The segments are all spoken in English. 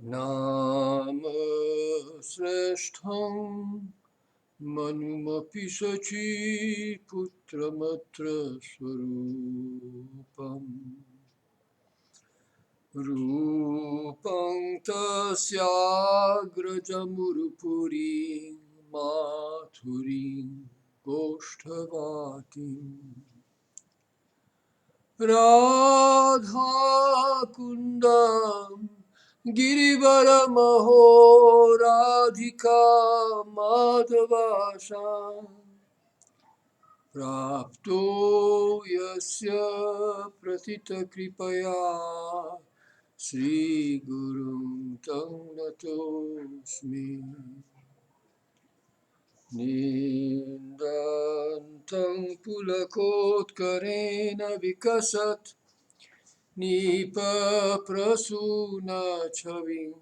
Nama Sreshtham Manumapi Sachi Putramatra Swarupam Rupam Tasyagrajamurupuri Mathurim Goshthavati Radha Kundam Girivaramaho Radhika Madhavasam Prapto Yasya Pratita Kripaya Sri Gurum Tang Natosmi Nindantang Pulakotkarena Vikasat Nipa Prasuna Chavim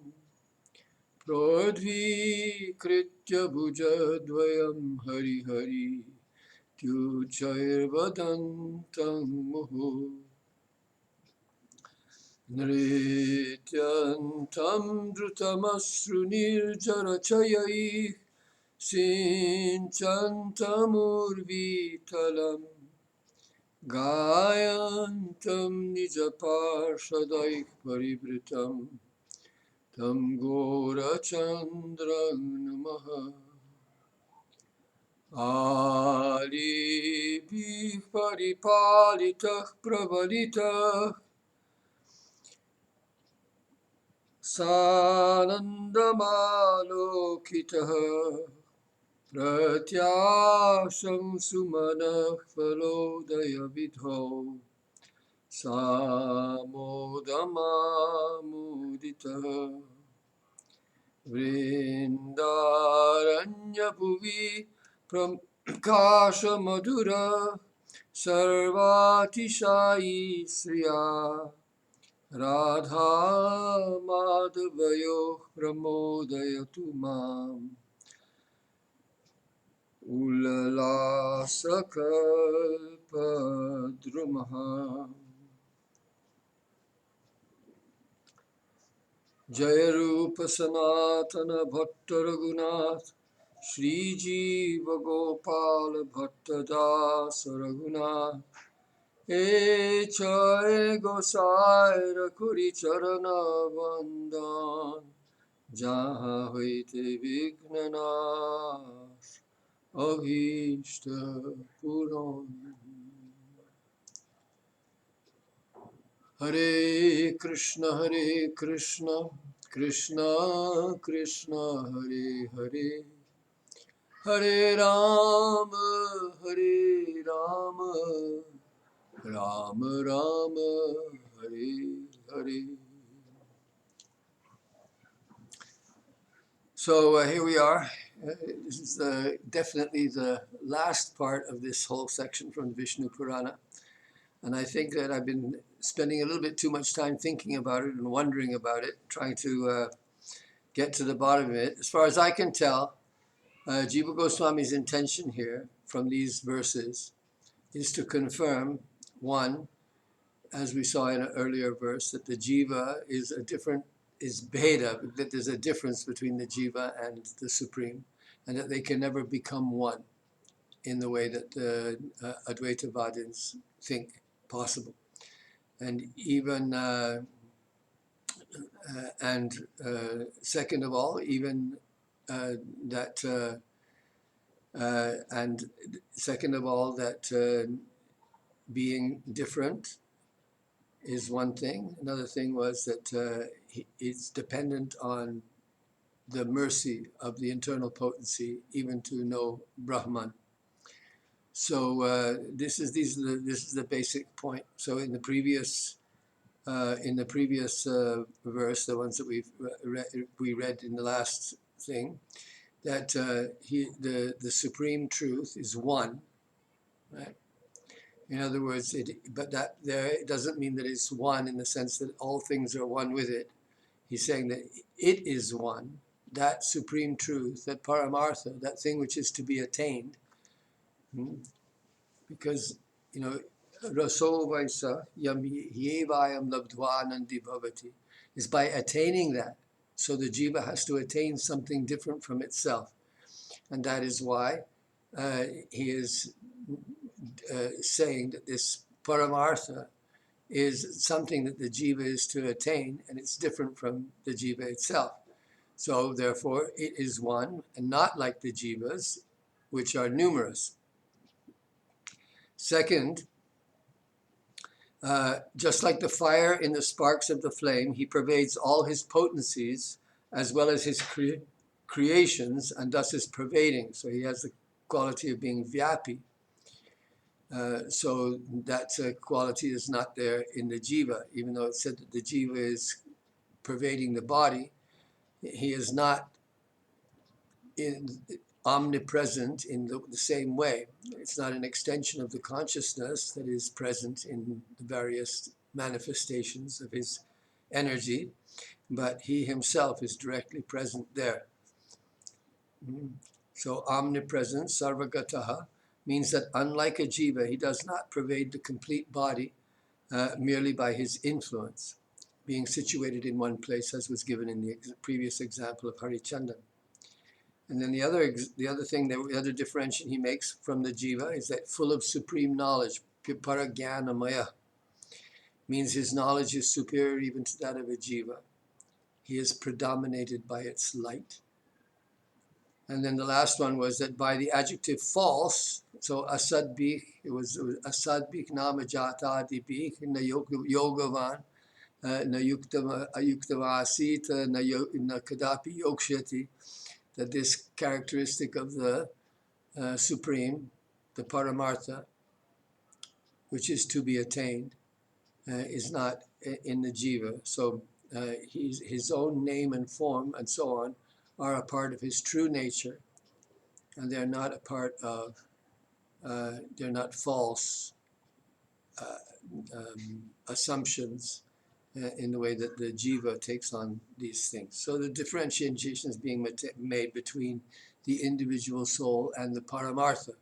Prodvi Kritya Bhujadvayam Hari Hari Tyuchairvadantam Muhu Nrityantam Drutamasru Nirjarachayai Sinchantamurvitalam Gayantam Nijaparshadaik Parivritam Tam Gorachandram Namaha Alibih Paripalitah Pravalitah Sanandamalokitah Pratyasham Sumanah Falodaya Vidho Samodamamuditah Vrindaranya Bhuvi Prakasha Madhura Sarvatishayi Sriya Radha Madhavayo Pramodayatu Mam Ulala Sakalpadrumaha Jaya Rupa Sanatana Bhatta Raghunath Shri Jiva Gopala Bhatta Dasa Raghunath Echaye Gosai Rakuri Charana Vandan Jaha Hoite Vignanas Avishta Puran Hare Krishna Krishna Krishna Hare Hare Hare Rama Rama Rama Hare Hare. So here we are. This is definitely the last part of this whole section from Vishnu Purana. And I think that I've been spending a little bit too much time thinking about it and wondering about it, trying to get to the bottom of it. As far as I can tell, Jiva Goswami's intention here from these verses is to confirm, one, as we saw in an earlier verse, that the jiva is bheda, that there's a difference between the jiva and the Supreme, and that they can never become one in the way that the Advaitavadins think possible. And even, second of all, even that being different is one thing. Another thing was that it's dependent on the mercy of the internal potency, even to know Brahman. So this is the basic point. So in the previous verse, the ones that we read in the last thing, that the supreme truth is one, right? In other words, it doesn't mean that it's one in the sense that all things are one with it. He's saying that it is one, that supreme truth, that Paramartha, that thing which is to be attained. Because, Raso Vaisa Yam Yevayam Labdvanandi Bhavati is by attaining that So the jiva has to attain something different from itself. And that is why he is saying that this Paramartha is something that the jiva is to attain, and it's different from the jiva itself. So therefore it is one, and not like the jivas, which are numerous. Second, just like the fire in the sparks of the flame, he pervades all his potencies as well as his creations, and thus is pervading. So he has the quality of being vyapi. So that quality is not there in the jiva, even though it said that the jiva is pervading the body. He is not omnipresent in the same way. It's not an extension of the consciousness that is present in the various manifestations of his energy, but he himself is directly present there. So omnipresent, sarvagataha, means that unlike a jiva, he does not pervade the complete body merely by his influence, being situated in one place, as was given in the previous example of Harichandan. And then the other differentiation he makes from the jiva is that full of supreme knowledge, paragyanamaya, means his knowledge is superior even to that of a jiva. He is predominated by its light. And then the last one was that by the adjective false, so asadbik, it was asadbik nama jata adibik, na yogavan, na yuktavasita, na kadapi yokshati, that this characteristic of the Supreme, the Paramartha, which is to be attained, is not in the jiva. So his own name and form and so on are a part of his true nature, and they're not a part of, they're not false assumptions in the way that the jiva takes on these things. So the differentiation is being made between the individual soul and the Paramartha.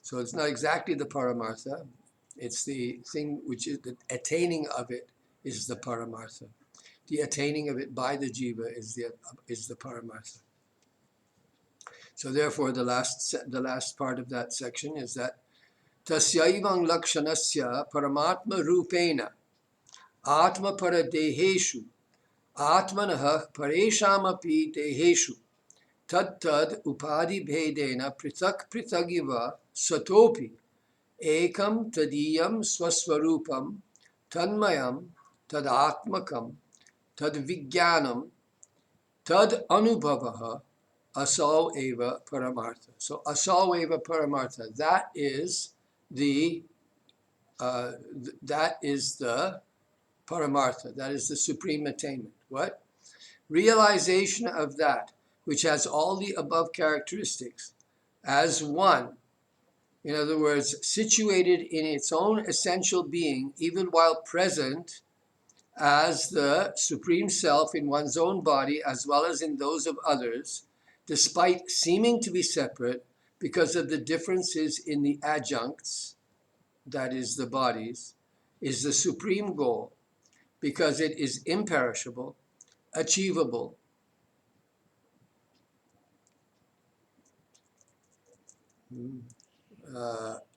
So it's not exactly the Paramartha, it's the thing which is the attaining of it is the Paramartha. The attaining of it by the jiva is the Paramartha. So therefore the last part of that section is that Tasyaivang lakshanasya paramatma rupena atma paradeheshu atmanah pareshamapi deheshu tad upadi bhedena prithak satopi ekam tadiyam swaswarupam tanmayam tadatmakam tad vijnanam tad anubhavaha asau eva paramartha. So asau eva paramartha, that is the Paramartha, that is the supreme attainment. What? Realization of that which has all the above characteristics as one. In other words, situated in its own essential being, even while present as the Supreme Self in one's own body as well as in those of others, despite seeming to be separate because of the differences in the adjuncts, that is the bodies, is the supreme goal, because it is imperishable, achievable,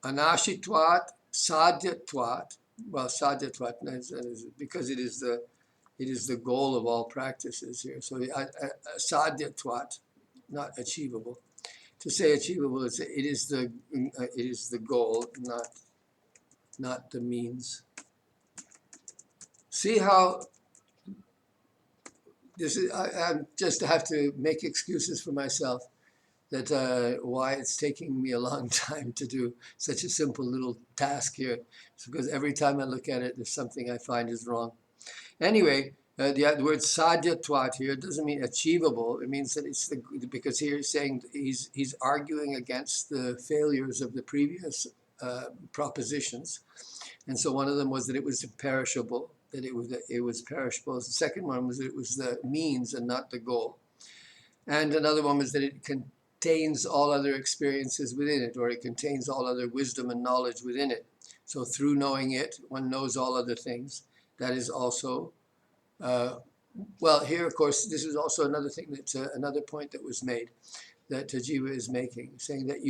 anashitvat, sadhyatvat. Well, sadhyatvat because it is the goal of all practices here. So sadhyatvat, not achievable. To say achievable, it is the goal, not the means. See how this is? I just have to make excuses for myself that why it's taking me a long time to do such a simple little task here. It's because every time I look at it, there's something I find is wrong. Anyway, the word sadhyatvat here doesn't mean achievable. It means that it's because here he's saying he's arguing against the failures of the previous propositions, and so one of them was that it was imperishable, that it was perishable. The second one was that it was the means and not the goal, and another one was that it contains all other experiences within it, or it contains all other wisdom and knowledge within it. So through knowing it, one knows all other things. That is also Well, here, of course, this is also another thing that, another point that was made, that Jiva is making, saying that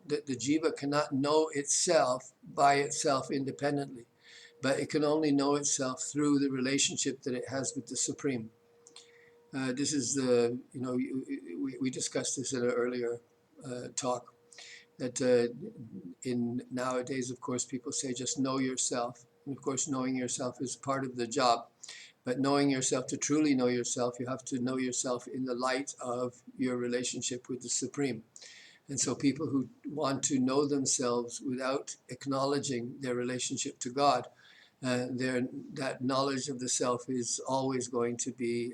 that the Jiva cannot know itself by itself independently, but it can only know itself through the relationship that it has with the Supreme. This is the, we discussed this in an earlier talk, that in nowadays, of course, people say just know yourself. And of course, knowing yourself is part of the job. But knowing yourself, to truly know yourself, you have to know yourself in the light of your relationship with the Supreme. And so people who want to know themselves without acknowledging their relationship to God, that knowledge of the self is always going to be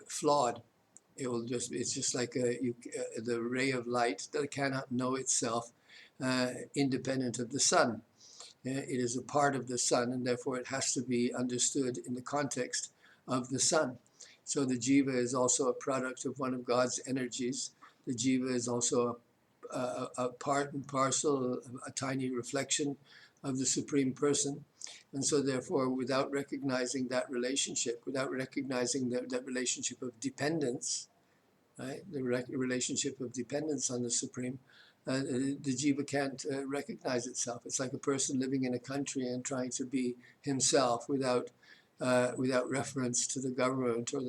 flawed. It's just like the ray of light that cannot know itself independent of the sun. It is a part of the sun, and therefore it has to be understood in the context of the sun. So the jiva is also a product of one of God's energies. The jiva is also a part and parcel, a tiny reflection of the Supreme Person. And so therefore, without recognizing that relationship, without recognizing that relationship of dependence, right, the relationship of dependence on the Supreme, the jiva can't recognize itself. It's like a person living in a country and trying to be himself without reference to the government or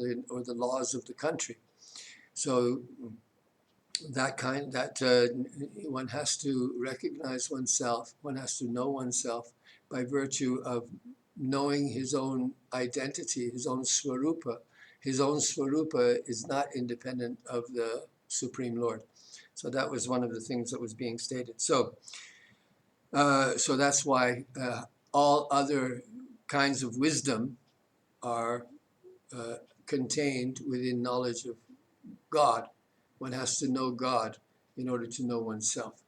the laws of the country. So one has to recognize oneself. One has to know oneself by virtue of knowing his own identity, his own swarupa. His own swarupa is not independent of the Supreme Lord. So that was one of the things that was being stated. So that's why all other kinds of wisdom are contained within knowledge of God. One has to know God in order to know oneself.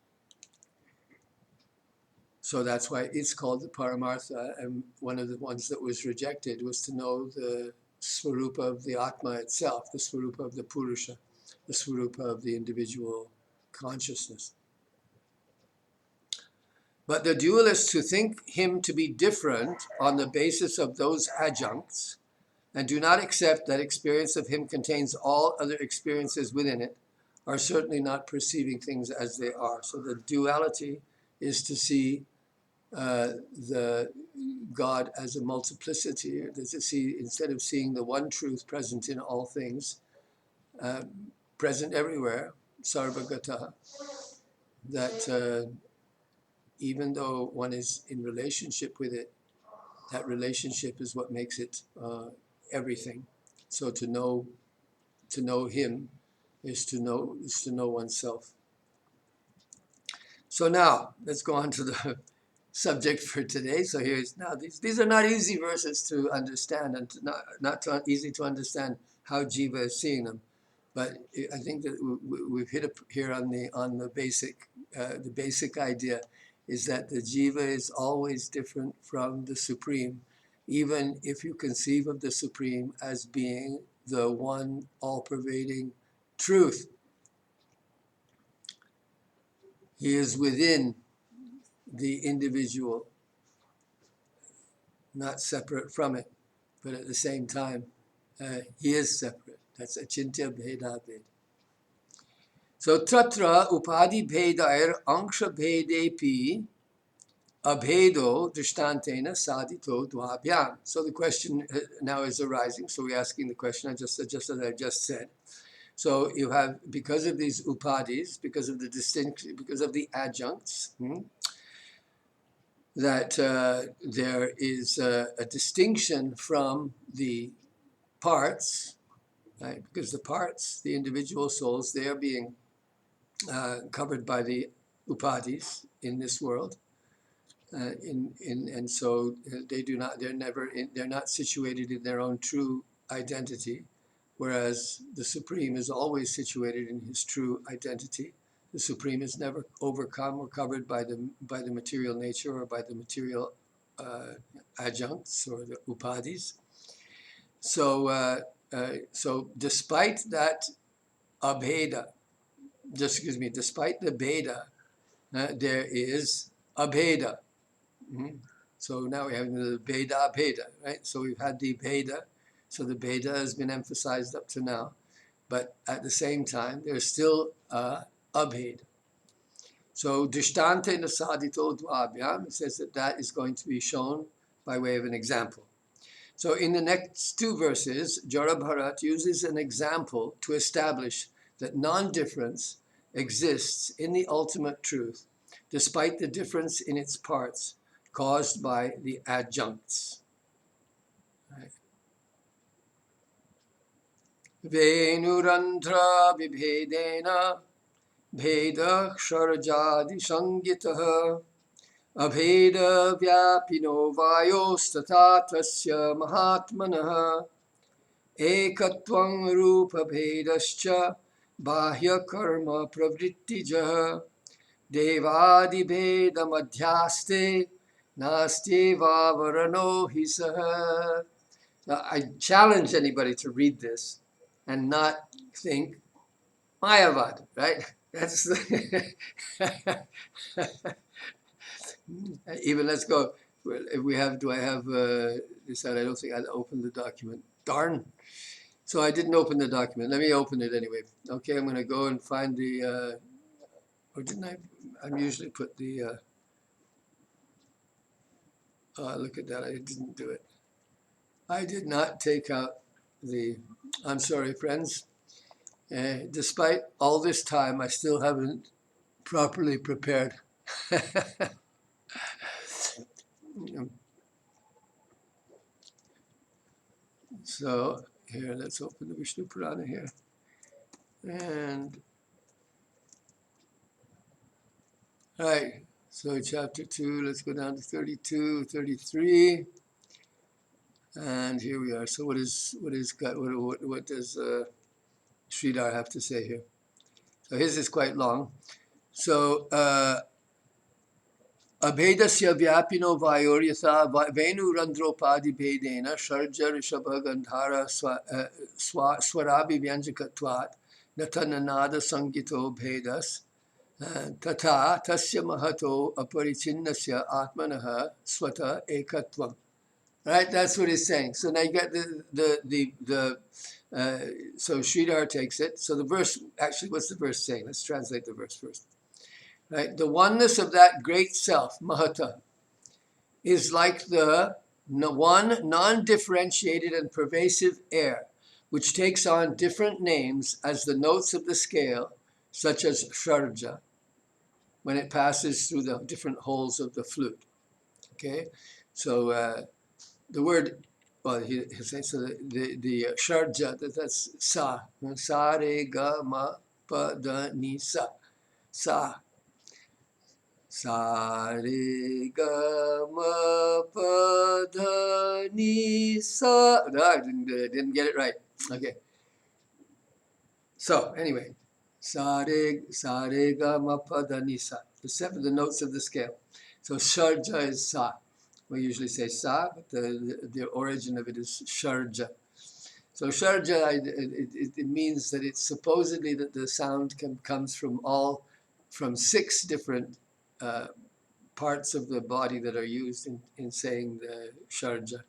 So that's why it's called the Paramartha, and one of the ones that was rejected was to know the Swarupa of the Atma itself, the Swarupa of the Purusha, the Swarupa of the individual consciousness. But the dualists who think him to be different on the basis of those adjuncts and do not accept that experience of him contains all other experiences within it are certainly not perceiving things as they are. So the duality is to see the God as a multiplicity, to see, instead of seeing the one truth present in all things, present everywhere, sarvagata, that even though one is in relationship with it, that relationship is what makes it everything. So to know him is to know oneself. So now let's go on to the subject for today. So here's now these are not easy verses to understand, and not easy to understand how Jiva is seeing them. But I think that we've hit up here on the basic idea is that the Jiva is always different from the Supreme, even if you conceive of the Supreme as being the one all-pervading truth. He is within the individual, not separate from it, but at the same time, he is separate. That's achintya bheda ved. So tatra upadi bhedair angsha bhedepi abhedo drishtantena sadito dvabhyam. So the question now is arising. So we're asking the question just as I just said. So you have, because of these upadis, because of the distinction, because of the adjuncts, that there is a distinction from the parts, right? Because the parts, the individual souls, they are being covered by the upadis in this world, and so they're not situated in their own true identity, whereas the Supreme is always situated in his true identity. The Supreme is never overcome or covered by the material nature or by the material adjuncts or the upadis. So despite that abheda, despite the bheda, there is abheda. So now we have the bheda, right? So we've had the bheda, So the Bheda has been emphasized up to now, but at the same time, there's still Abhed. So Drishtanta in the Sadhito Dvabhyam, it says that that is going to be shown by way of an example. So in the next two verses, Jara Bharat uses an example to establish that non-difference exists in the ultimate truth, despite the difference in its parts caused by the adjuncts. Right. Venurandra vibhedena bheda ksharjadi sangitaha abheda vyapino vayostata tasya mahatmanah ekatvam rupa bhedascha bahya karma pravrittijah devadi bheda madhyaste nasti vavarano hisah. I challenge anybody to read this and not think Mayavad, right? That's even let's go. If we have, do I have this? I don't think I opened the document. Darn. So I didn't open the document. Let me open it anyway. Okay, I'm going to go and find the. Or didn't I? I usually put the. Look at that! I didn't do it. I did not take out the. I'm sorry, friends. Despite all this time, I still haven't properly prepared. So here, let's open the Vishnu Purana here. And, all right, so chapter 2, let's go down to 32, 33. And here we are. So what does Sridhar have to say here? So his is quite long. So, Abhedasya vyapino vayoryatha venu randropadi bhedena sharja rishabha gandhara swarabi vyanjakatvat natananada sangito bhedas tata tasya mahato aparichinnasya atmanaha swata ekatvam. Right, that's what he's saying. So now you get so Sridhar takes it. So the verse, actually, what's the verse saying? Let's translate the verse first. Right, the oneness of that great self, Mahata, is like the one non-differentiated and pervasive air, which takes on different names as the notes of the scale, such as Sharja, when it passes through the different holes of the flute. Okay, so the word, well, he says so the Sharja, that's sa, sa re ga ma pa da ni sa, sa. Sa re ga ma pa da ni sa. No, I didn't get it right. Okay. So anyway, sa re ga ma pa da ni sa. The notes of the scale. So sharja is sa. We usually say sa, but the origin of it is sharja. So sharja, it means that it's supposedly that the sound comes from 6 different parts of the body that are used in saying the sharja.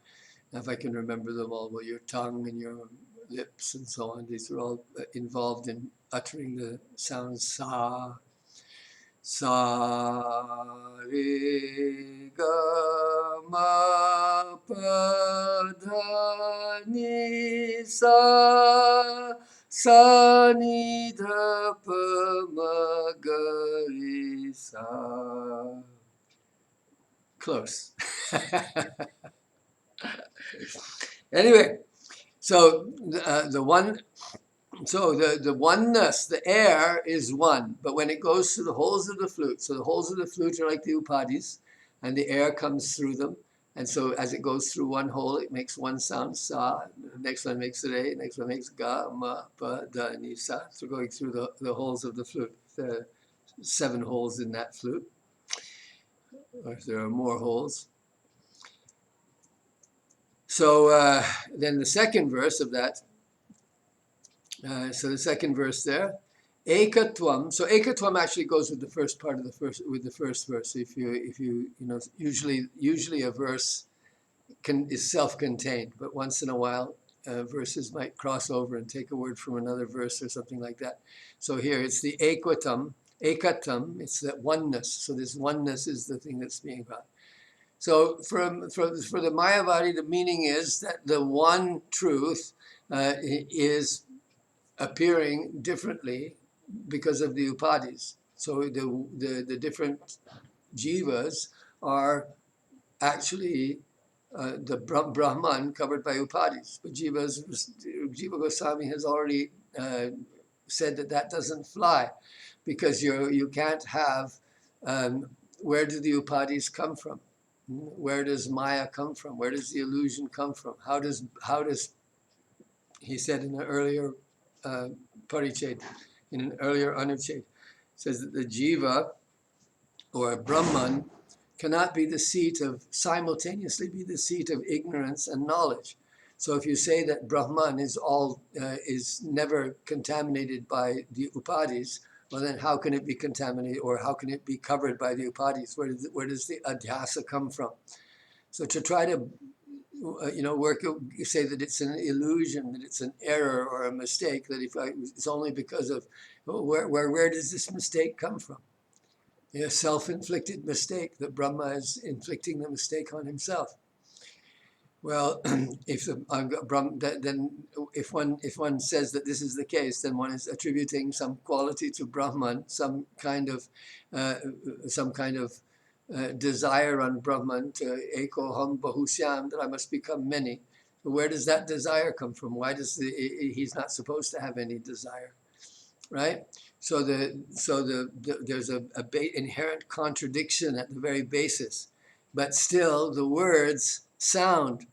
Now, if I can remember them all, well, your tongue and your lips and so on, these are all involved in uttering the sound sa, sa, re, ga, ma, pa, da, ni, sa, sa, ni, da, pa, ma, ga, ri, sa. Close. Anyway, so the oneness, the air is one, but when it goes through the holes of the flute, so the holes of the flute are like the upadis, and the air comes through them, and so as it goes through one hole, it makes one sound, sa, the next one makes re, the next one makes ga, ma, pa, da, ni, sa, so going through the holes of the flute, the 7 holes in that flute, or if there are more holes. So then the second verse of that, so the second verse there, ekatvam. So ekatvam actually goes with the first part of the first verse. If you usually a verse is self-contained, but once in a while verses might cross over and take a word from another verse or something like that. So here it's the ekatam, it's that oneness. So this oneness is the thing that's being brought. So for the Mayavadi, the meaning is that the one truth is appearing differently because of the upadis. So the different jivas are actually the Brahman covered by upadis. But Jiva Goswami has already said that doesn't fly, because you can't have, where do the upadis come from? Where does Maya come from? Where does the illusion come from? How does he said in an earlier parichet, in an earlier Anuccheda, says that the jiva or Brahman cannot be the seat of, simultaneously be the seat of ignorance and knowledge. So if you say that Brahman is never contaminated by the upadis, well then how can it be contaminated, or how can it be covered by the upadis? Where does the adhyasa come from? So to try to say that it's an illusion, that it's an error or a mistake, that it's only because of, where does this mistake come from? A self-inflicted mistake, that Brahma is inflicting the mistake on himself. Well, if one says that this is the case, then one is attributing some quality to Brahman, some kind of desire on Brahman, to ekoham bahusyam, that I must become many. But where does that desire come from? Why does he's not supposed to have any desire, right? So there's a inherent contradiction at the very basis, but still the words sound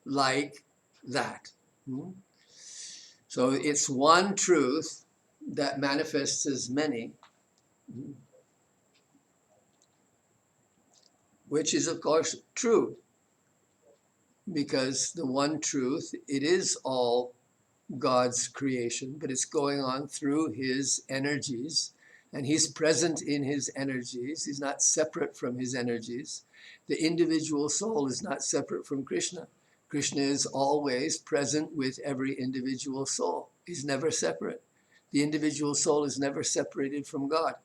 like that. So it's one truth that manifests as many, which is of course true, because the one truth, it is all God's creation, but it's going on through his energies, and he's present in his energies. He's not separate from his energies. The individual soul is not separate from Krishna. Krishna is always present with every individual soul. He's never separate. The individual soul is never separated from God.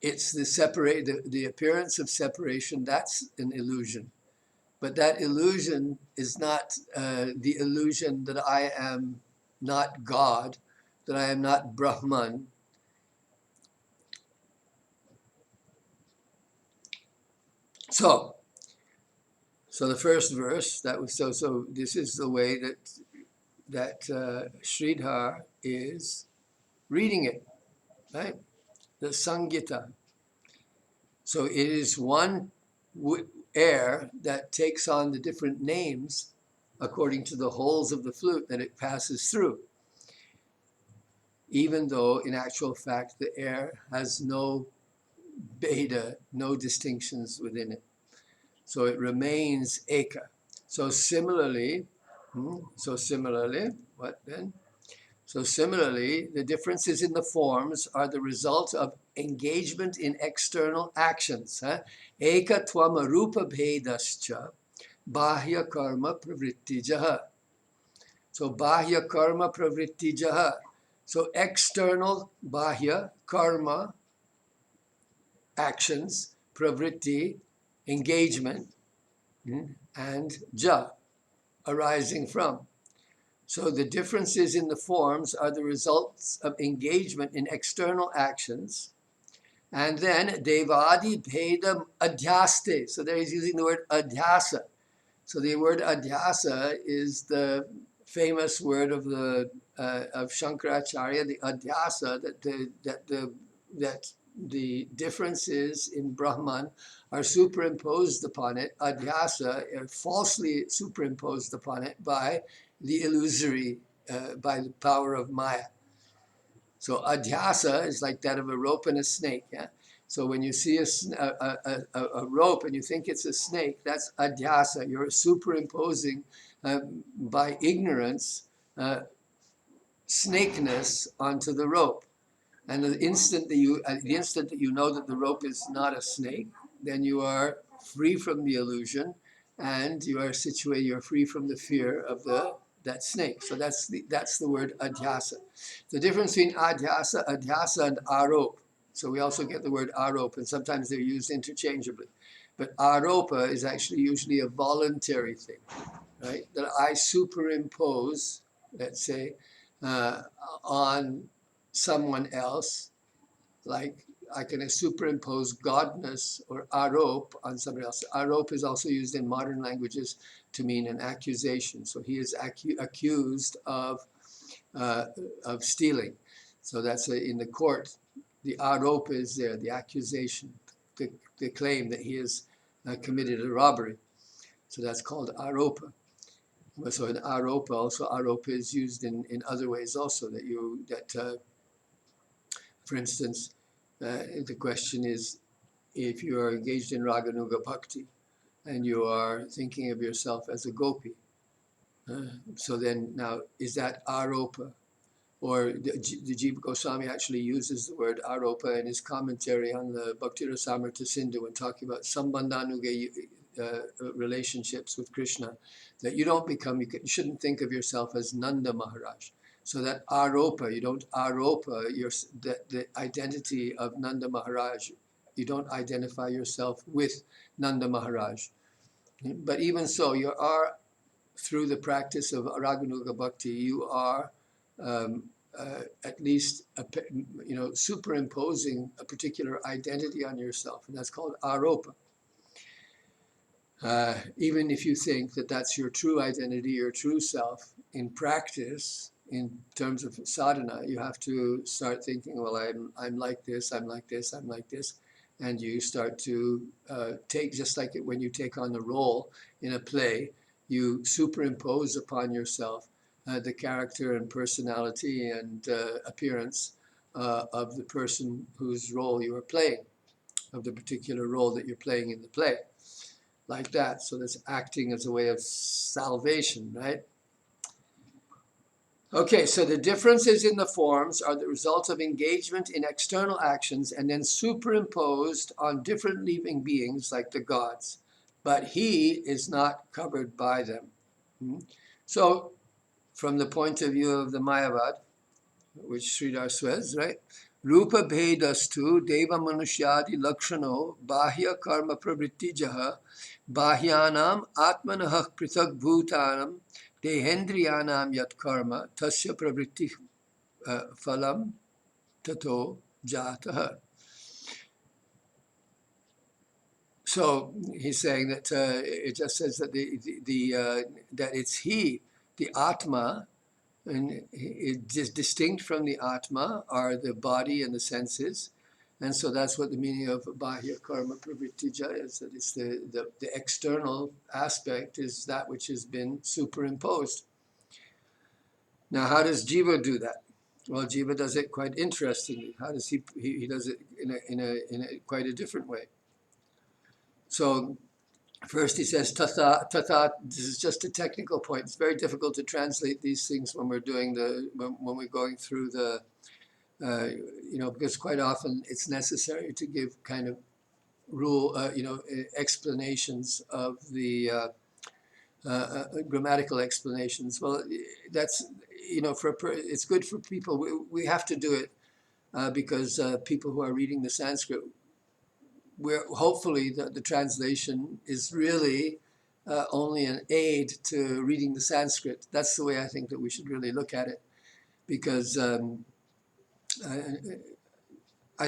It's the appearance of separation, that's an illusion. But that illusion is not the illusion that I am not God, that I am not Brahman. So the first verse, that was so this is the way that Sridhar is reading it, right? The Sangita. So it is one air that takes on the different names according to the holes of the flute that it passes through, even though in actual fact the air has no beta, no distinctions within it. So it remains eka. So similarly, what then? So similarly, the differences in the forms are the result of engagement in external actions. Eka tvama rupa bhedascha bahya karma pravrittijaha. So bahya karma pravrittijaha. So external bahya karma actions, pravritti, engagement, and ja, arising from. So the differences in the forms are the results of engagement in external actions. And then devadi bhedam adhyaste. So there he's using the word adhyasa. So the word adhyasa is the famous word of Shankaracharya, the adhyasa, that the differences in Brahman are superimposed upon it, adhyasa, falsely superimposed upon it by the illusory, by the power of Maya. So adhyasa is like that of a rope and a snake. Yeah? So when you see a rope and you think it's a snake, that's adhyasa. You're superimposing by ignorance snakeness onto the rope. And the instant that you know that the rope is not a snake, then you are free from the illusion, and you are situated. You're free from the fear of the that snake. So that's the word adhyasa. The difference between adhyasa and arop. So we also get the word arop, and sometimes they're used interchangeably. But aropa is actually usually a voluntary thing, right? That I superimpose, let's say, on someone else, like I can superimpose godness or arop on somebody else. Arop is also used in modern languages to mean an accusation. So he is accused of stealing. So that's in the court. The arop is there, the accusation, the claim that he has committed a robbery. So that's called aropa. So in aropa, also aropa is used in other ways also, for instance, the question is, if you are engaged in raganuga bhakti and you are thinking of yourself as a gopi, so then now, is that aropa? Or the Jiva Goswami actually uses the word aropa in his commentary on the Bhakti Rasamrita Sindhu when talking about sambandhanuga relationships with Krishna, that you don't become, you shouldn't think of yourself as Nanda Maharaj. So that aropa, you don't aropa the identity of Nanda Maharaj. You don't identify yourself with Nanda Maharaj. But even so, you are, through the practice of Raganuga Bhakti, you are at least superimposing a particular identity on yourself, and that's called aropa. Even if you think that that's your true identity, your true self, in practice, in terms of sadhana, you have to start thinking, well, I'm like this, I'm like this, I'm like this, and you start to take, just like when you take on a role in a play, you superimpose upon yourself the character and personality and appearance of the person whose role you are playing, of the particular role that you're playing in the play, like that. So that's acting as a way of salvation, right? Okay, so the differences in the forms are the result of engagement in external actions and then superimposed on different living beings like the gods, but he is not covered by them. So, from the point of view of the Mayavad, which Sridhar says, right? Rupa bhedastu deva manushyadi lakshano bahya karma pravrittijaha bahyanam atmanah prithak bhutanam dehendriyanam yat karma tasya pravritti phalam tato jataha. So he's saying that it just says that that it's he, the Atma, and it's just distinct from the Atma are the body and the senses. And so that's what the meaning of Bahya Karma Pravrittija is, that it's the external aspect is that which has been superimposed. Now, how does Jiva do that? Well, Jiva does it quite interestingly. How does he does it in a quite a different way. So first he says tatha. This is just a technical point. It's very difficult to translate these things when we're doing when we're going through the because quite often it's necessary to give kind of explanations of the grammatical explanations. Well, that's it's good for people. We have to do it because people who are reading the Sanskrit, where hopefully the translation is really only an aid to reading the Sanskrit. That's the way I think that we should really look at it, because I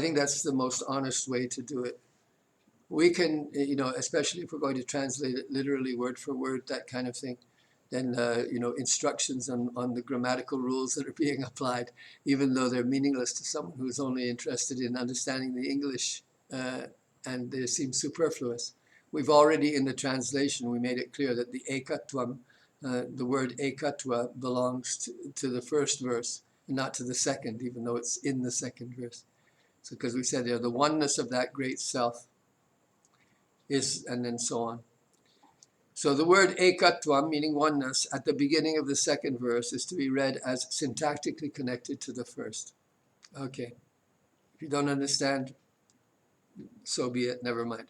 think that's the most honest way to do it. We can, especially if we're going to translate it literally word for word, that kind of thing, then, instructions on the grammatical rules that are being applied, even though they're meaningless to someone who's only interested in understanding the English, and they seem superfluous. We've already, in the translation, we made it clear that the ekatvam, the word ekatva, belongs to the first verse, and not to the second, even though it's in the second verse. So, because we said there, the oneness of that great self is, and then so on. So the word ekatvam, meaning oneness, at the beginning of the second verse is to be read as syntactically connected to the first. Okay. If you don't understand, so be it, never mind.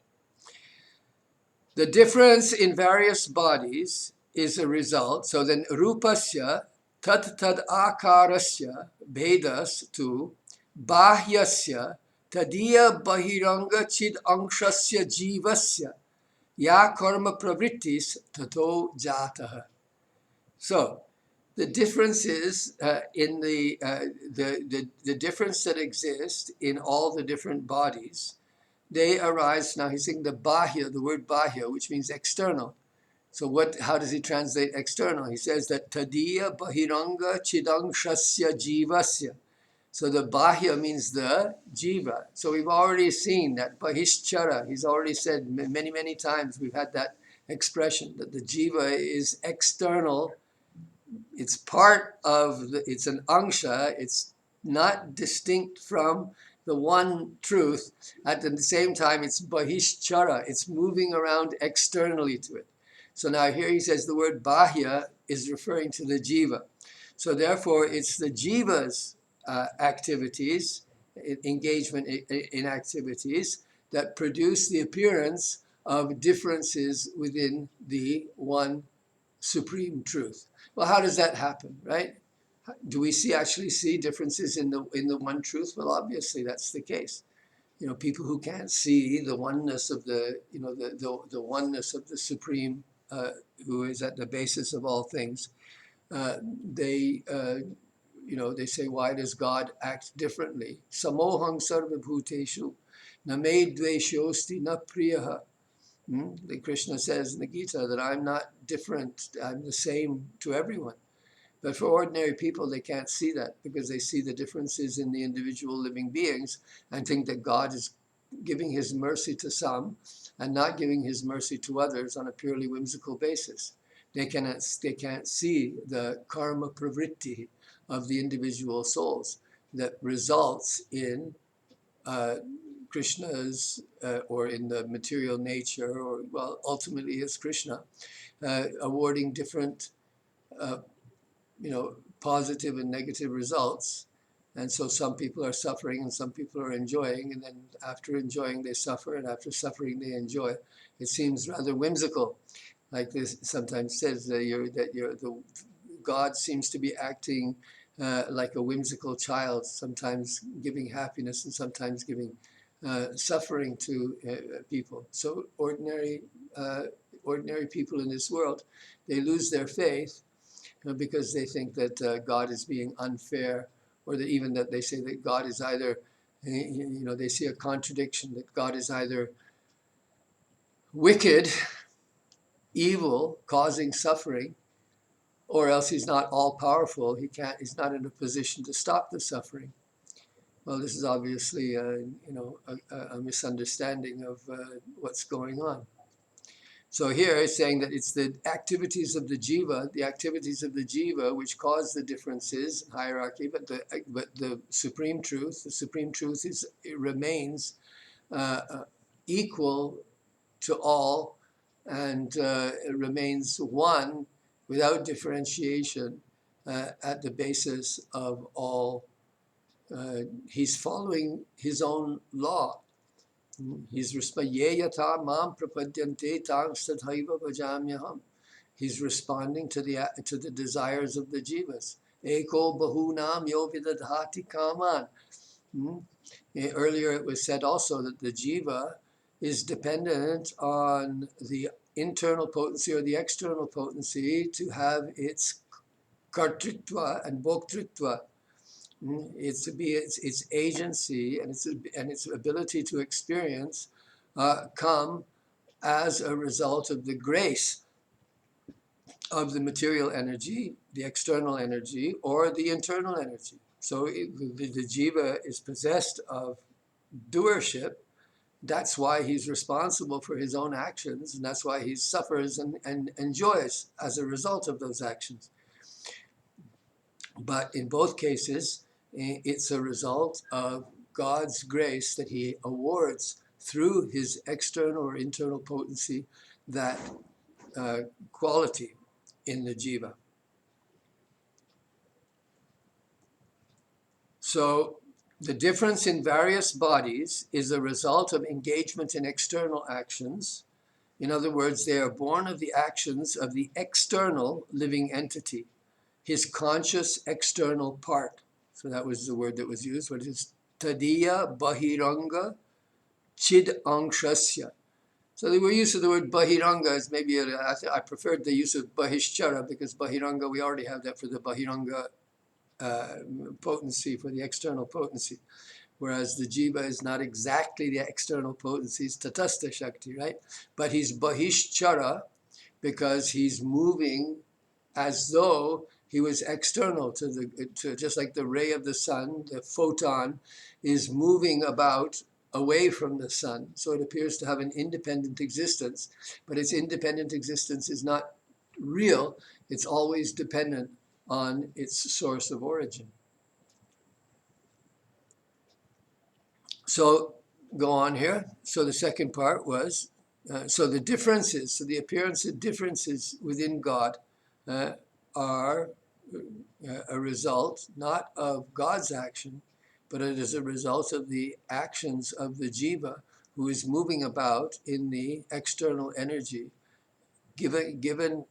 The difference in various bodies is a result. So then rupasya tad akarasya vedas to bahyasya tadiya bahiranga chid angshasya jivasya ya karma pravrittis tato jataha. So the difference is in the difference that exists in all the different bodies. They arise, now he's saying the bahya, the word bahya, which means external. So how does he translate external? He says that tadiya bahiranga chidangshasya jivasya. So the bahya means the jiva. So we've already seen that bahishchara. He's already said many, many times, we've had that expression that the jiva is external. It's part of, it's an angsha. It's not distinct from the one truth. At the same time, it's bahishchara. It's moving around externally to it. So now here he says the word bahya is referring to the jiva. So therefore, it's the jiva's activities, engagement in activities that produce the appearance of differences within the one supreme truth. Well, how does that happen, right? Do we actually see differences in the one truth? Well, obviously that's the case. You know, people who can't see the oneness of the oneness of the supreme, who is at the basis of all things, they say, why does God act differently? Samohang sarva bhuteshu name dveshyosti na priyaha. The Krishna says in the Gita that I'm not different, I'm the same to everyone. But for ordinary people, they can't see that because they see the differences in the individual living beings and think that God is giving his mercy to some and not giving his mercy to others on a purely whimsical basis. They can't see the karma pravritti of the individual souls that results in Krishna's, or in the material nature, or well, ultimately it's Krishna, awarding different, positive and negative results. And so some people are suffering and some people are enjoying, and then after enjoying they suffer, and after suffering they enjoy. It seems rather whimsical, like this sometimes says that God seems to be acting like a whimsical child, sometimes giving happiness and sometimes giving suffering to people. So ordinary people in this world, they lose their faith because they think that God is being unfair, or that even that they say that God is either, they see a contradiction, that God is either wicked, evil, causing suffering, or else he's not all powerful. He's not in a position to stop the suffering. Well, this is obviously, a misunderstanding of what's going on. So here it's saying that it's the activities of the jiva, which cause the differences, hierarchy, but the supreme truth, it remains equal to all, and it remains one without differentiation at the basis of all. He's following his own law. He's responding to the desires of the jivas. Eko bahunam yo vidadhati kaman. Earlier it was said also that the jiva is dependent on the internal potency or the external potency to have its kartritva and bhoktritva. It's to be its agency and its ability to experience come as a result of the grace of the material energy, the external energy, or the internal energy. So the jiva is possessed of doership. That's why he's responsible for his own actions, and that's why he suffers and enjoys as a result of those actions. But in both cases, it's a result of God's grace that he awards through his external or internal potency, that quality in the jiva. So the difference in various bodies is a result of engagement in external actions, In other words, they are born of the actions of the external living entity, his conscious external part. So that was the word that was used. What is tadiya bahiranga chid angshasya. So the use of the word bahiranga is maybe, I preferred the use of bahishchara, because bahiranga, we already have that for the bahiranga potency, for the external potency. Whereas the jiva is not exactly the external potency, it's tatastha shakti, right? But he's bahishchara because he's moving as though he was external to just like the ray of the sun, the photon is moving about away from the sun. So it appears to have an independent existence, but its independent existence is not real. It's always dependent on its source of origin. So go on here. So the second part was, so the differences, so the appearance of differences within God are a result not of God's action, but it is a result of the actions of the jiva who is moving about in the external energy, given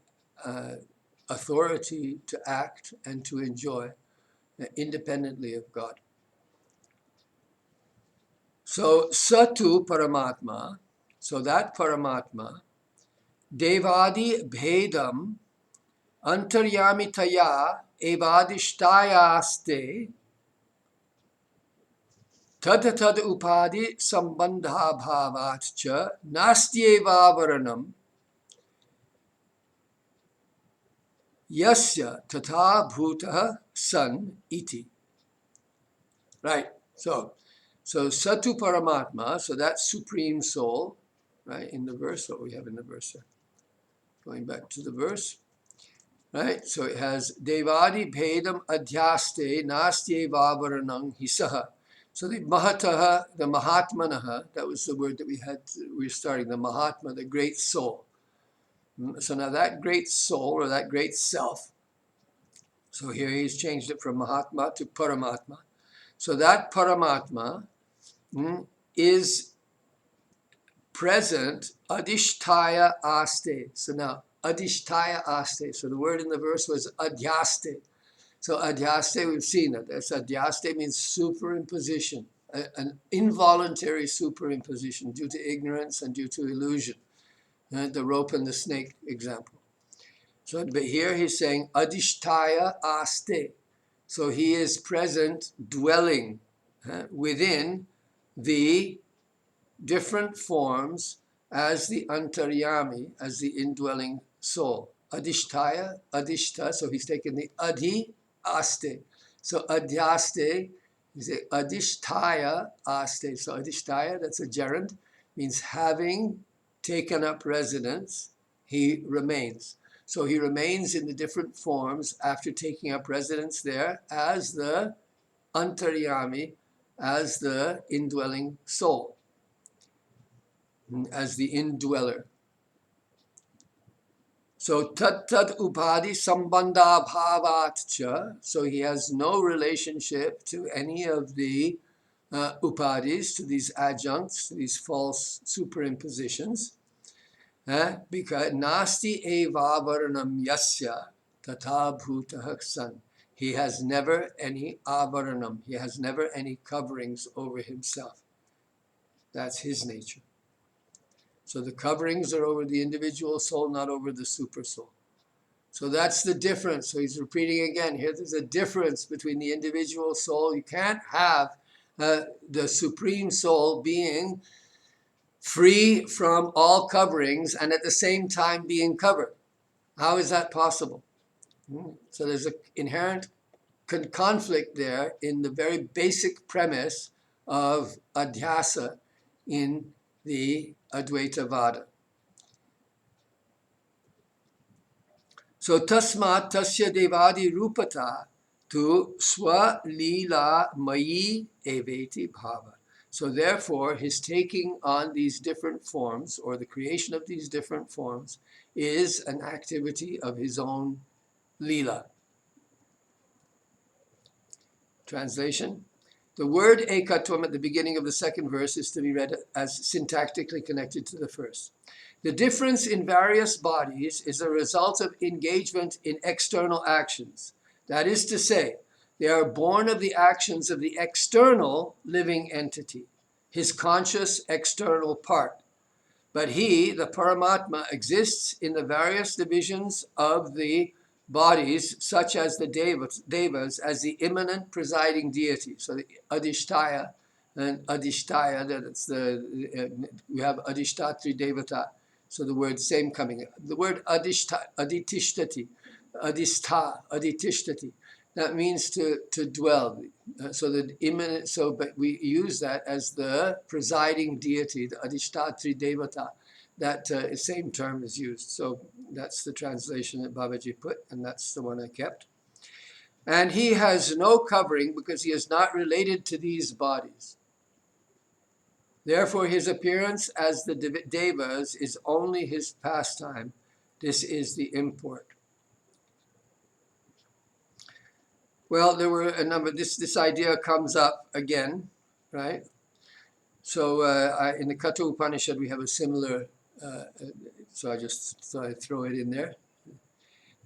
authority to act and to enjoy independently of God. So Satu Paramatma, so that Paramatma, Devadi Bhedam Antaryamitaya Evadishtayaste Tad Upadi Sambandha Bhavatcha Nastyevavaranam Yasya Tata Bhutah San Iti. Right, so Satu Paramatma, so that Supreme Soul, right, in the verse, what we have in the verse there. Going back to the verse, right, so it has Devadi Bhedam Adhyaste Nastye Vavaranang Hisaha. So the Mahataha, the Mahatmanaha, that was the word that we were starting, the Mahatma, the great soul. So now that great soul, or that great self, so here he's changed it from Mahatma to Paramatma. So that Paramatma is present Adhishtaya Aste. So now Adhishtaya Aste. So the word in the verse was Adhyaste. So Adhyaste, we've seen it. That's Adhyaste means superimposition, an involuntary superimposition due to ignorance and due to illusion. The rope and the snake example. So, but here he's saying Adhishtaya Aste. So he is present, dwelling within the different forms as the antaryami, as the indwelling soul. Adhishtaya, adhishta, so he's taken the adhi, aste. So adhyaste, you say adhishtaya, aste. So adhishtaya, that's a gerund, means having taken up residence, he remains. So he remains in the different forms after taking up residence there as the antaryami, as the indwelling soul, as the indweller. So tad upadi sambandha bhavatcha, so he has no relationship to any of the upadis, to these adjuncts, to these false superimpositions. Because nasti evavaranam yasya tata bhutah san. He has never any avaranam, he has never any coverings over himself. That's his nature. So the coverings are over the individual soul, not over the super soul. So that's the difference. So he's repeating again here, there's a difference between the individual soul. You can't have the supreme soul being free from all coverings and at the same time being covered. How is that possible? So there's an inherent conflict there in the very basic premise of adhyasa in the Advaita Vada. So tasmat tasya devadi rupata tu swa lila mayi eveti bhava. So therefore, his taking on these different forms, or the creation of these different forms, is an activity of his own lila. Translation: The word ekatvam at the beginning of the second verse is to be read as syntactically connected to the first. The difference in various bodies is a result of engagement in external actions. That is to say, they are born of the actions of the external living entity, his conscious external part. But he, the Paramatma, exists in the various divisions of the bodies, such as the devas, as the immanent presiding deity. So the Adhishtaya and Adhishtaya, that's we have Adhishtatri Devata. So the word same coming. The word Adhitishtati, Adhitishtati, that means to dwell. But we use that as the presiding deity, the Adhishtatri Devata. That same term is used. So that's the translation that Babaji put, and that's the one I kept. And he has no covering because he is not related to these bodies. Therefore, his appearance as the devas is only his pastime. This is the import. Well, there were a number. This idea comes up again, right? So in the Katha Upanishad, we have a similar. So I just thought I'd throw it in there.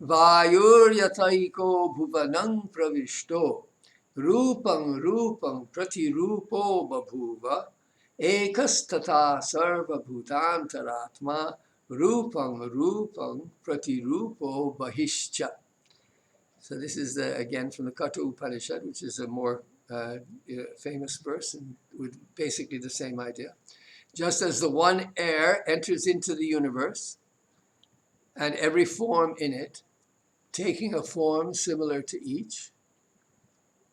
Vayur yataiko bhuvanam pravishto rupam rupam prati rupo babhuva ekastata sarva bhutantaratma rupam rupam prati rupo bahishcha. So this is again from the Katha Upanishad, which is a more famous verse and with basically the same idea. Just as the one air enters into the universe and every form in it, taking a form similar to each,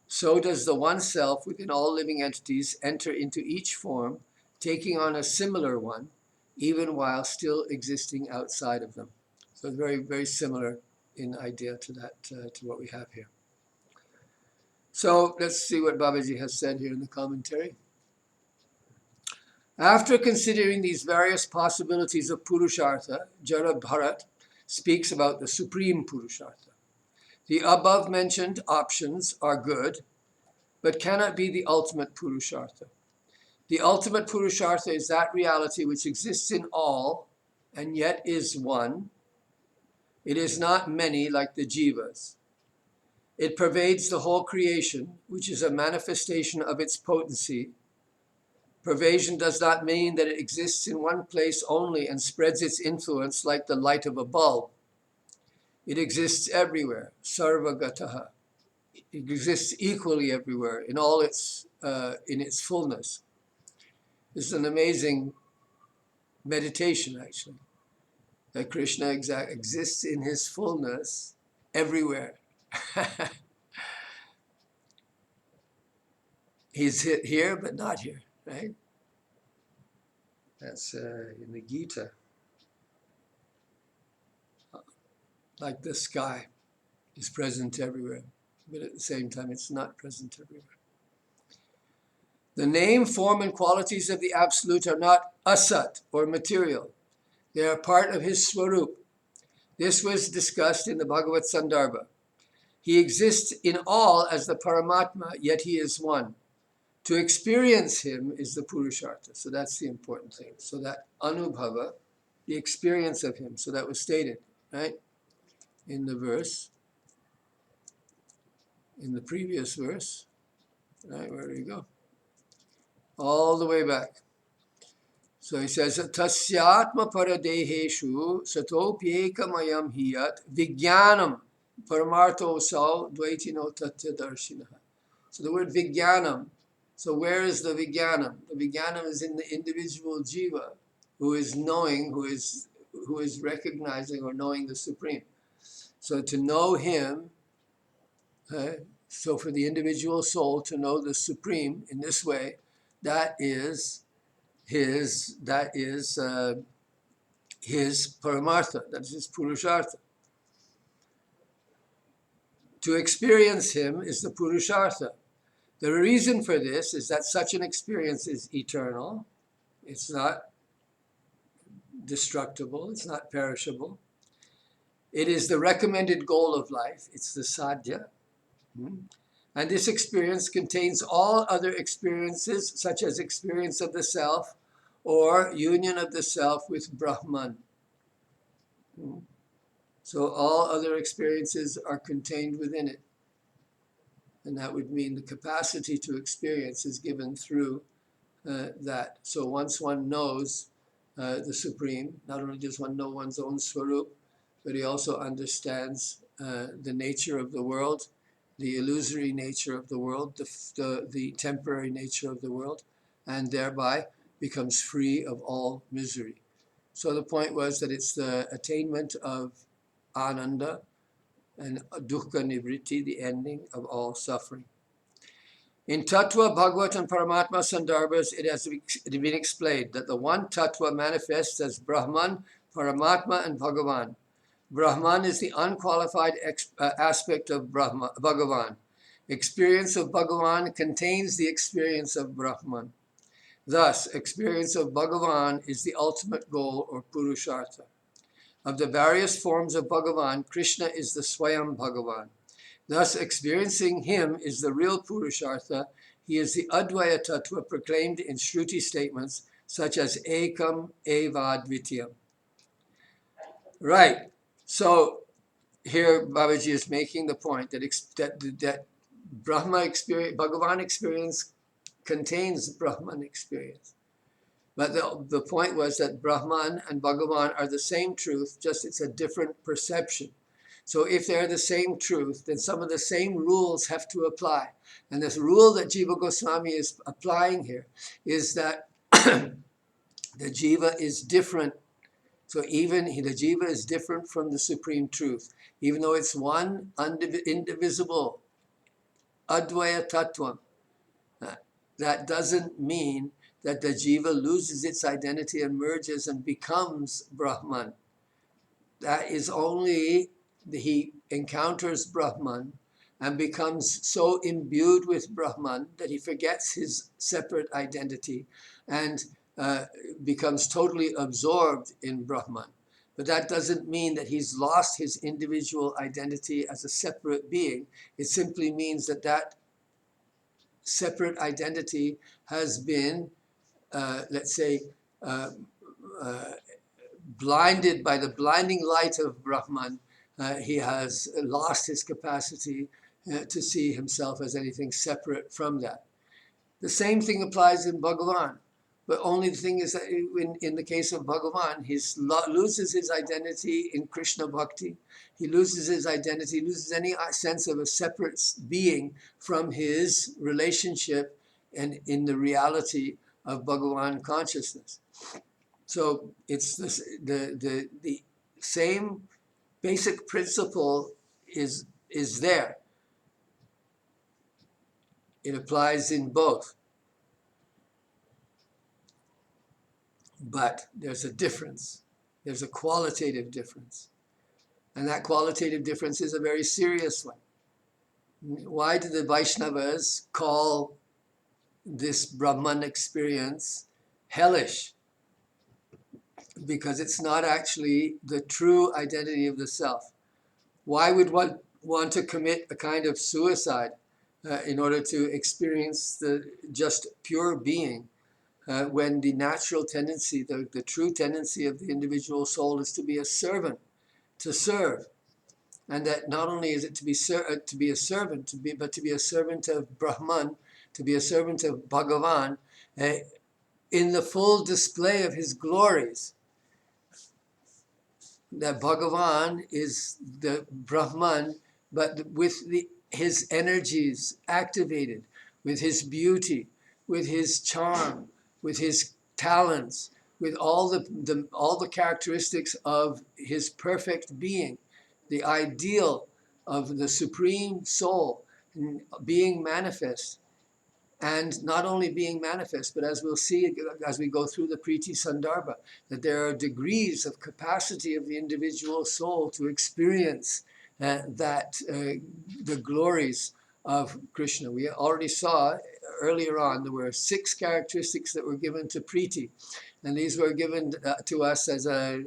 so does the one self within all living entities enter into each form, taking on a similar one, even while still existing outside of them. So very, very similar in idea to that, to what we have here. So let's see what Babaji has said here in the commentary. After considering these various possibilities of purushartha, Jara Bharat speaks about the supreme purushartha. The above mentioned options are good, but cannot be the ultimate purushartha. The ultimate purushartha is that reality which exists in all and yet is one. It is not many like the jivas. It pervades the whole creation, which is a manifestation of its potency. Pervasion does not mean that it exists in one place only and spreads its influence like the light of a bulb. It exists everywhere, sarvagataha. It exists equally everywhere in all its in its fullness. This is an amazing meditation, actually, that Krishna exists in his fullness everywhere. He's here, but not here, right? That's in the Gita. Like the sky is present everywhere, but at the same time, it's not present everywhere. The name, form, and qualities of the Absolute are not asat or material. They are part of his swarup. This was discussed in the Bhagavad Sandarbha. He exists in all as the Paramatma, yet he is one. To experience him is the Purushartha. So that's the important thing. So that Anubhava, the experience of him. So that was stated, right? In the verse, in the previous verse, right? Where do you go? All the way back. So he says, Tasyatma paradeheshu satopyekamayam hiyat vijnanam paramartho sao dvaitino tatya darshinaha. So the word vijnanam. So where is the vijnanam? The vijnanam is in the individual jiva who is knowing, who is recognizing or knowing the Supreme. So to know him, so for the individual soul to know the Supreme in this way, that is his paramartha, that is his purushartha. To experience him is the purushartha. The reason for this is that such an experience is eternal. It's not destructible. It's not perishable. It is the recommended goal of life. It's the sadhya. And this experience contains all other experiences, such as experience of the self or union of the self with Brahman. So all other experiences are contained within it. And that would mean the capacity to experience is given through that. So once one knows the Supreme, not only does one know one's own Swarup, but he also understands the nature of the world, the illusory nature of the world, the temporary nature of the world, and thereby becomes free of all misery. So the point was that it's the attainment of Ananda and Dukkha Nivritti, the ending of all suffering. In Tattva, Bhagavat, and Paramatma Sandarbhas, it has been explained that the one Tattva manifests as Brahman, Paramatma, and Bhagavan. Brahman is the unqualified aspect of Bhagavan. Experience of Bhagavan contains the experience of Brahman. Thus, experience of Bhagavan is the ultimate goal or purushartha. Of the various forms of Bhagavan, Krishna is the Swayam Bhagavan. Thus, experiencing him is the real purushartha. He is the Advaya Tattva proclaimed in Shruti statements such as Ekam Eva Dvityam. Right. So here Babaji is making the point that Brahma experience, Bhagavan experience contains Brahman experience. But the point was that Brahman and Bhagavan are the same truth, just it's a different perception. So if they're the same truth, then some of the same rules have to apply. And this rule that Jiva Goswami is applying here is that the Jiva is different. So even the Jiva is different from the Supreme Truth. Even though it's one indivisible, Advaya Tattvam, that doesn't mean that the Jiva loses its identity and merges and becomes Brahman. That is only he encounters Brahman and becomes so imbued with Brahman that he forgets his separate identity and becomes totally absorbed in Brahman. But that doesn't mean that he's lost his individual identity as a separate being. It simply means that that separate identity has been, let's say, blinded by the blinding light of Brahman. He has lost his capacity to see himself as anything separate from that. The same thing applies in Bhagavan, but only the thing is that in the case of Bhagavan, he loses his identity in Krishna Bhakti. He loses his identity, loses any sense of a separate being from his relationship and in the reality of Bhagavan consciousness. So it's the same basic principle is there. It applies in both. But there's a difference. There's a qualitative difference. And that qualitative difference is a very serious one. Why do the Vaishnavas call this Brahman experience hellish? Because it's not actually the true identity of the self. Why would one want to commit a kind of suicide in order to experience the just pure being when the natural tendency, the true tendency of the individual soul is to be a servant, to serve? And that not only is it to be a servant, but to be a servant of Brahman, to be a servant of Bhagavan in the full display of his glories. That Bhagavan is the Brahman, but with his energies activated, with his beauty, with his charm, with his talents, with all the characteristics of his perfect being, the ideal of the Supreme Soul being manifest. And not only being manifest, but as we'll see as we go through the Priti Sandarbha, that there are degrees of capacity of the individual soul to experience the glories of Krishna. We already saw earlier on, there were 6 characteristics that were given to Priti. And these were given to us as a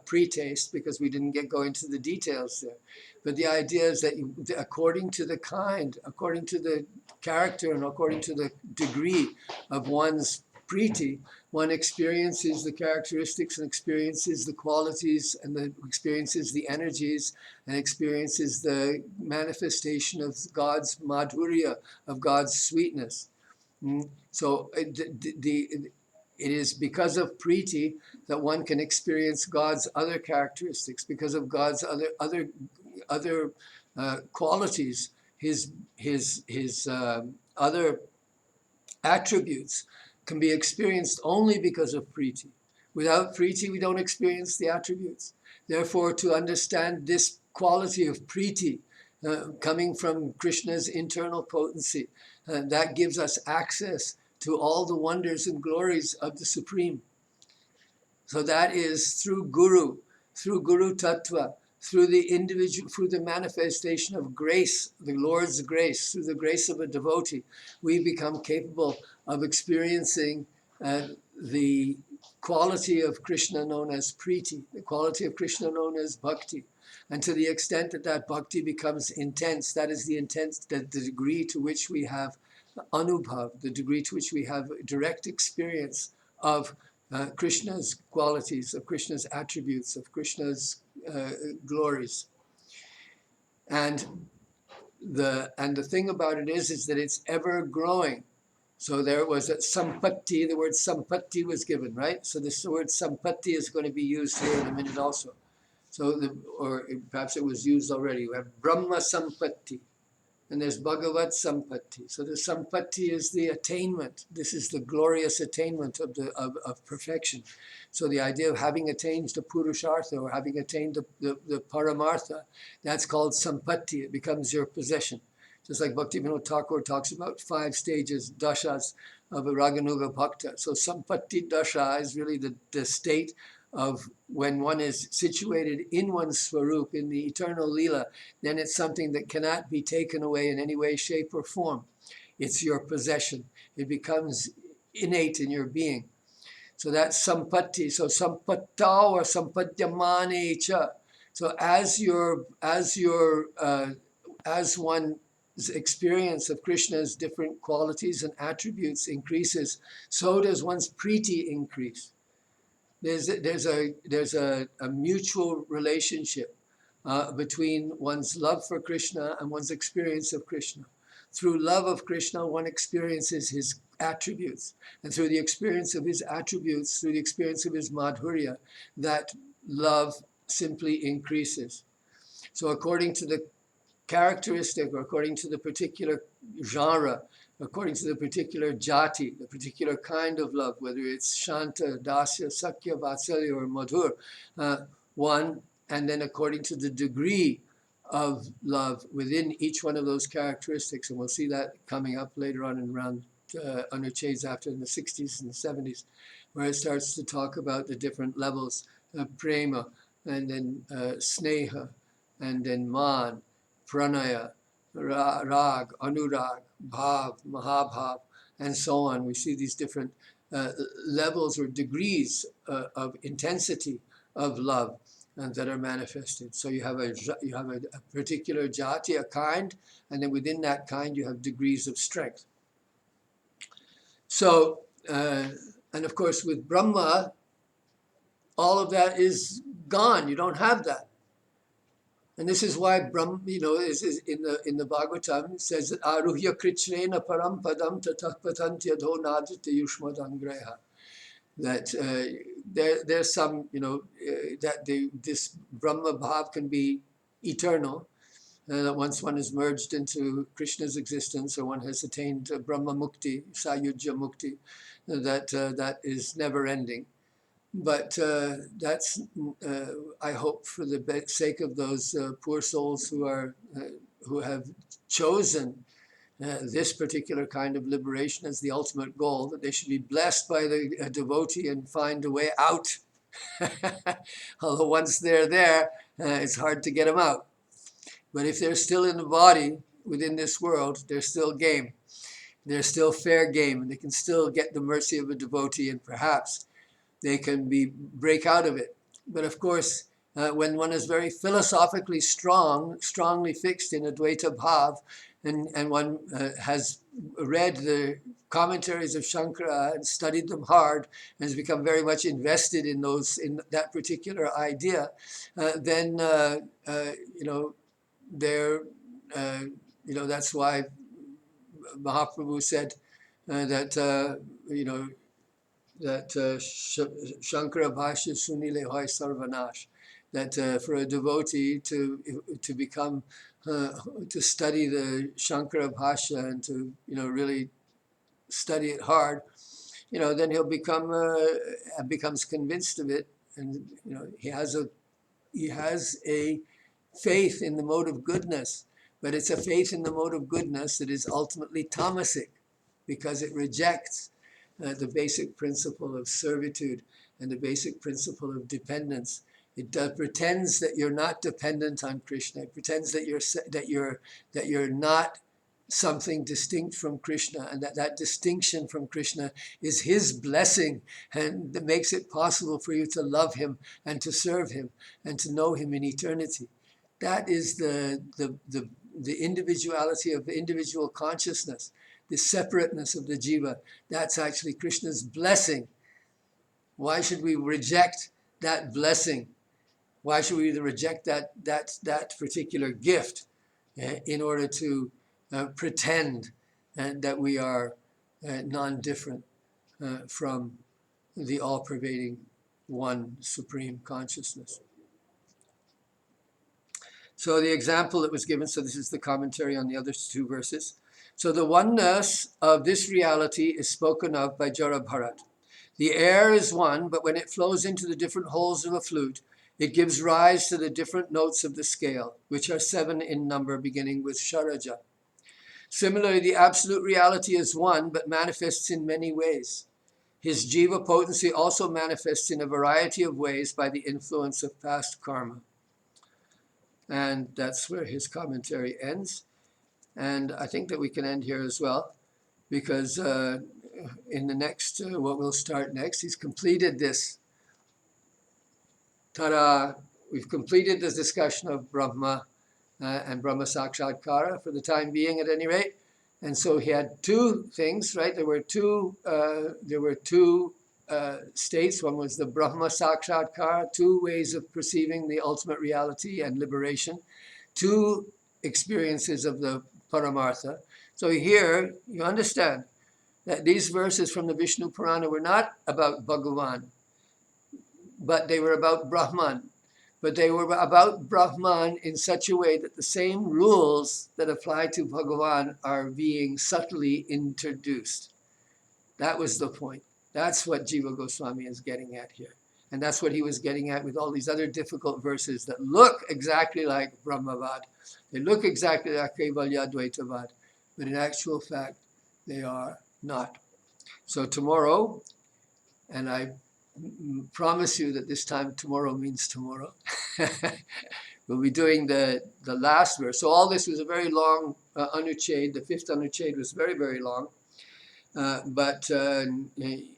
pre-taste because we didn't go into the details there. But the idea is that according to the kind, according to the character, and according to the degree of one's Priti, one experiences the characteristics and experiences the qualities and experiences the energies and experiences the manifestation of God's madhurya, of God's sweetness. So it is because of Priti that one can experience God's other characteristics, because of God's other qualities, his other attributes can be experienced only because of Priti. Without Priti, we don't experience the attributes. Therefore, to understand this quality of Priti coming from Krishna's internal potency, that gives us access to all the wonders and glories of the Supreme. So that is through Guru Tattva, through the individual, through the manifestation of grace, the Lord's grace, through the grace of a devotee, we become capable of experiencing the quality of Krishna known as Priti, the quality of Krishna known as Bhakti. And to the extent that that Bhakti becomes intense, that is the degree to which we have Anubhav, the degree to which we have direct experience of Krishna's qualities, of Krishna's attributes, of Krishna's glories. And the thing about it is that it's ever growing. So there was a sampatti, the word sampatti was given, right? So this word sampatti is going to be used here in a minute also. So, or perhaps it was used already. We have Brahma-sampatti, and there's Bhagavat-sampatti. So the sampatti is the attainment. This is the glorious attainment of perfection. So the idea of having attained the purushartha, or having attained the Paramartha, that's called sampatti. It becomes your possession. Just like Bhaktivinoda Thakur talks about 5 stages, dashas, of a Raganuga Bhakta. So sampatti dasha is really the state of when one is situated in one's swarup, in the eternal lila, then it's something that cannot be taken away in any way, shape, or form. It's your possession. It becomes innate in your being. So that's sampatti. So sampatta or sampadyamane cha. So as one's experience of Krishna's different qualities and attributes increases, so does one's priti increase. There's a mutual relationship between one's love for Krishna and one's experience of Krishna. Through love of Krishna, one experiences his attributes. And through the experience of his attributes, through the experience of his madhurya, that love simply increases. So according to the characteristic, or according to the particular genre, according to the particular jati, the particular kind of love, whether it's shanta, dasya, sakya, vatsalya, or madhur, one, and then according to the degree of love within each one of those characteristics, and we'll see that coming up later on in around Anuccheda after in the 60s and the 70s, where it starts to talk about the different levels of prema, and then sneha, and then man, pranaya, rag, anurag, bhav, mahabhav, and so on. We see these different levels or degrees of intensity of love that are manifested. So you have a particular jati, a kind, and then within that kind you have degrees of strength. So, and of course with Brahma, all of that is gone. You don't have that. And this is why Brahma, is in the Bhagavatam, it says that aruhya krichrena param padam tatapatantya dho nadrita yushmadangreha. That there's some, that this Brahma Bhav can be eternal. That once one is merged into Krishna's existence, or one has attained Brahma Mukti, Sayujya Mukti, that is never ending. But that's, I hope, for the sake of those poor souls who have chosen this particular kind of liberation as the ultimate goal, that they should be blessed by the devotee and find a way out. Although once they're there, it's hard to get them out. But if they're still in the body within this world, they're still game. they're still fair game, and they can still get the mercy of a devotee, and perhaps they can break out of it. But of course, when one is very philosophically strongly fixed in Advaita Bhav, and one has read the commentaries of Shankara and studied them hard and has become very much invested in that particular idea, then that's why Mahaprabhu said that Shankara Bhashya Sunile Hoy Sarvanash, that for a devotee to become to study the Shankara Bhashya and to really study it hard, then he'll becomes convinced of it, and he has a faith in the mode of goodness, but it's a faith in the mode of goodness that is ultimately tamasic, because it rejects the basic principle of servitude and the basic principle of dependence. It pretends that you're not dependent on Krishna. It pretends that you're not something distinct from Krishna, and that distinction from Krishna is his blessing, and that makes it possible for you to love him and to serve him and to know him in eternity. That is the individuality of the individual consciousness, the separateness of the jiva. That's actually Krishna's blessing. Why should we reject that blessing? Why should we reject that particular gift in order to pretend that we are non-different from the all-pervading one supreme consciousness? So the example that was given, so this is the commentary on the other two verses. So the oneness of this reality is spoken of by Jara Bharat. The air is one, but when it flows into the different holes of a flute, it gives rise to the different notes of the scale, which are 7 in number, beginning with Sharaja. Similarly, the absolute reality is one, but manifests in many ways. His jiva potency also manifests in a variety of ways by the influence of past karma. And that's where his commentary ends. And I think that we can end here as well, because in the next, what we'll start next, he's completed this. Ta-da! We've completed this discussion of Brahma and Brahma-sakshatkara for the time being, at any rate. And so he had two things, right? There were two states. One was the Brahma-sakshatkara, 2 ways of perceiving the ultimate reality and liberation, 2 experiences of the Paramartha. So here you understand that these verses from the Vishnu Purana were not about Bhagavan, but they were about Brahman. But they were about Brahman in such a way that the same rules that apply to Bhagavan are being subtly introduced. That was the point. That's what Jiva Goswami is getting at here. And that's what he was getting at with all these other difficult verses that look exactly like Brahmavad. They look exactly like Kaivalya Dvaitavad, but in actual fact, they are not. So tomorrow, and I promise you that this time tomorrow means tomorrow, we'll be doing the last verse. So all this was a very long Anuccheda. The 5th Anuccheda was very, very long.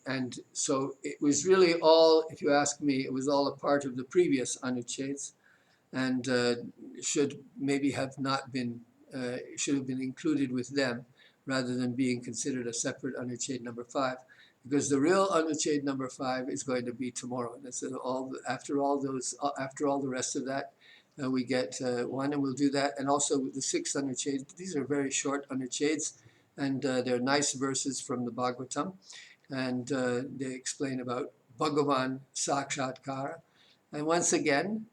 And so it was really all, if you ask me, it was all a part of the previous Anuccheds, and should maybe have not been, should have been included with them rather than being considered a separate Anuccheda number 5, because the real Anuccheda number 5 is going to be tomorrow. That's after all the rest of that, we get one, and we'll do that. And also with the 6th Anuccheda, these are very short Anuccheds, and they're nice verses from the Bhagavatam, and they explain about Brahma-sakshatkara. And once again,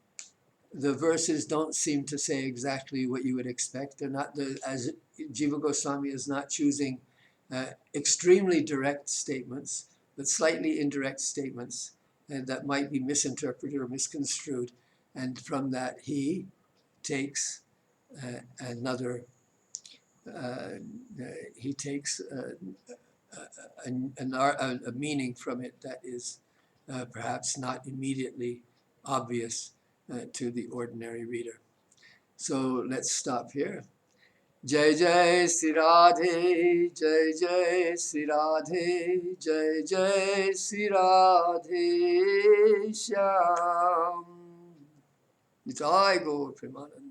the verses don't seem to say exactly what you would expect. They're not, as Jiva Goswami is not choosing extremely direct statements, but slightly indirect statements that might be misinterpreted or misconstrued. And from that, he takes another. He takes a meaning from it that is perhaps not immediately obvious to the ordinary reader. So let's stop here. Jai Jai Sri Radhe, Jai Jai Sri Radhe, Jai Jai Sri Radhe Shyam. Nitai Gaur Premanand.